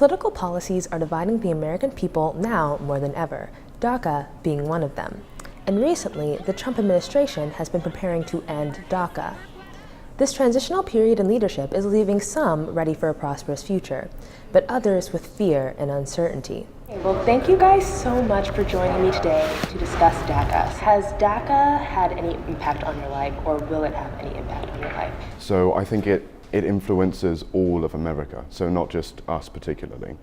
political policies are dividing the American people now more than ever, DACA being one of them. And recently, the Trump administration has been preparing to end DACA. This transitional period in leadership is leaving some ready for a prosperous future, but others with fear and uncertainty. Well, thank you guys so much for joining me today to discuss DACA. Has DACA had any impact on your life, or will it have any impact on your life? So I think it influences all of America, so not just us particularly.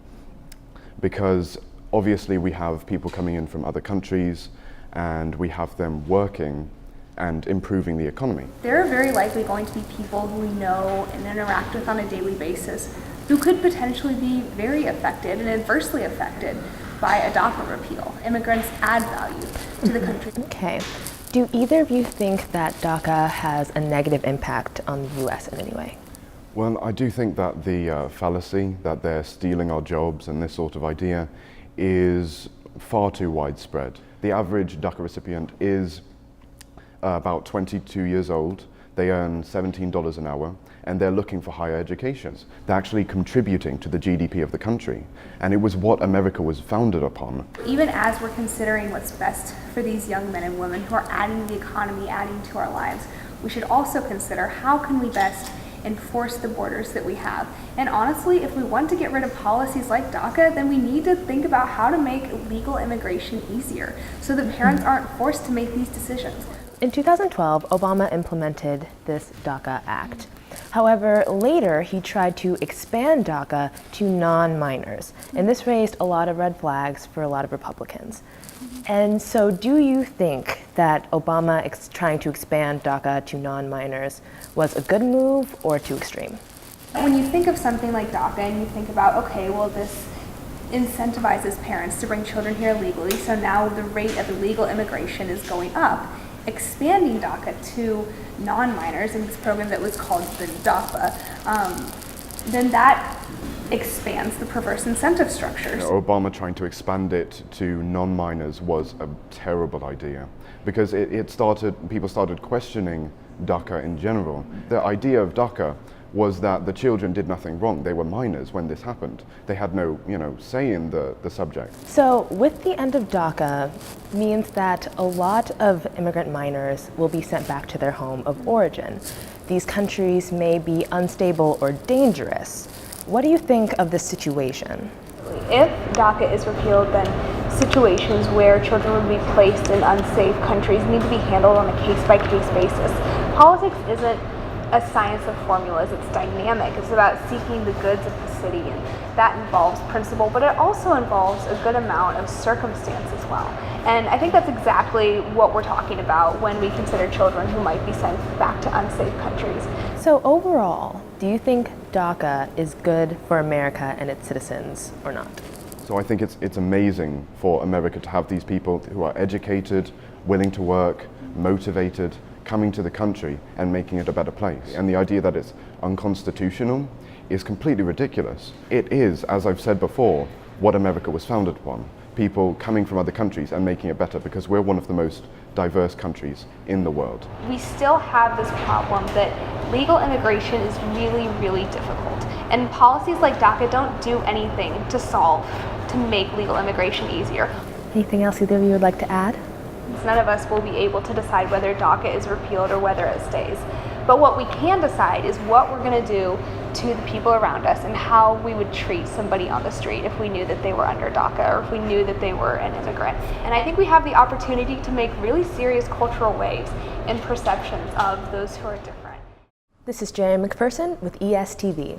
Because obviously we have people coming in from other countries and we have them working and improving the economy. There are very likely going to be people who we know and interact with on a daily basis who could potentially be very affected and adversely affected by a DACA repeal. Immigrants add value to the country. Okay. Do either of you think that DACA has a negative impact on the U.S. in any way? Well, I do think that the fallacy that they're stealing our jobs and this sort of idea is far too widespread. The average DACA recipient is about 22 years old. They earn $17 an hour and they're looking for higher educations. They're actually contributing to the GDP of the country, and it was what America was founded upon. Even as we're considering what's best for these young men and women who are adding to the economy, adding to our lives, we should also consider how can we best enforce the borders that we have. And honestly, if we want to get rid of policies like DACA, then we need to think about how to make legal immigration easier so that parents aren't forced to make these decisions. In 2012, Obama implemented this DACA Act. However, later he tried to expand DACA to non-minors, and this raised a lot of red flags for a lot of Republicans. And so do you think that Obama trying to expand DACA to non-minors was a good move or too extreme? When you think of something like DACA and you think about, okay, well, this incentivizes parents to bring children here legally, so now the rate of illegal immigration is going up. Expanding DACA to non-minors in this program that was called the DAPA, then that expands the perverse incentive structures. Obama trying to expand it to non-minors was a terrible idea because people started questioning DACA in general. The idea of DACA was that the children did nothing wrong. They were minors when this happened. They had no, say in the subject. So with the end of DACA means that a lot of immigrant minors will be sent back to their home of origin. These countries may be unstable or dangerous. What do you think of this situation? If DACA is repealed, then situations where children would be placed in unsafe countries need to be handled on a case-by-case basis. Politics isn't a science of formulas, it's dynamic. It's about seeking the goods of the city, and that involves principle, but it also involves a good amount of circumstance as well. And I think that's exactly what we're talking about when we consider children who might be sent back to unsafe countries. So overall, do you think DACA is good for America and its citizens or not? So I think it's amazing for America to have these people who are educated, willing to work, motivated, coming to the country and making it a better place. And the idea that it's unconstitutional is completely ridiculous. It is, as I've said before, what America was founded upon. People coming from other countries and making it better because we're one of the most diverse countries in the world. We still have this problem that legal immigration is really, really difficult. And policies like DACA don't do anything to make legal immigration easier. Anything else either of you would like to add? None of us will be able to decide whether DACA is repealed or whether it stays. But what we can decide is what we're going to do to the people around us and how we would treat somebody on the street if we knew that they were under DACA or if we knew that they were an immigrant. And I think we have the opportunity to make really serious cultural waves in perceptions of those who are different. This is Jerry McPherson with ESTv.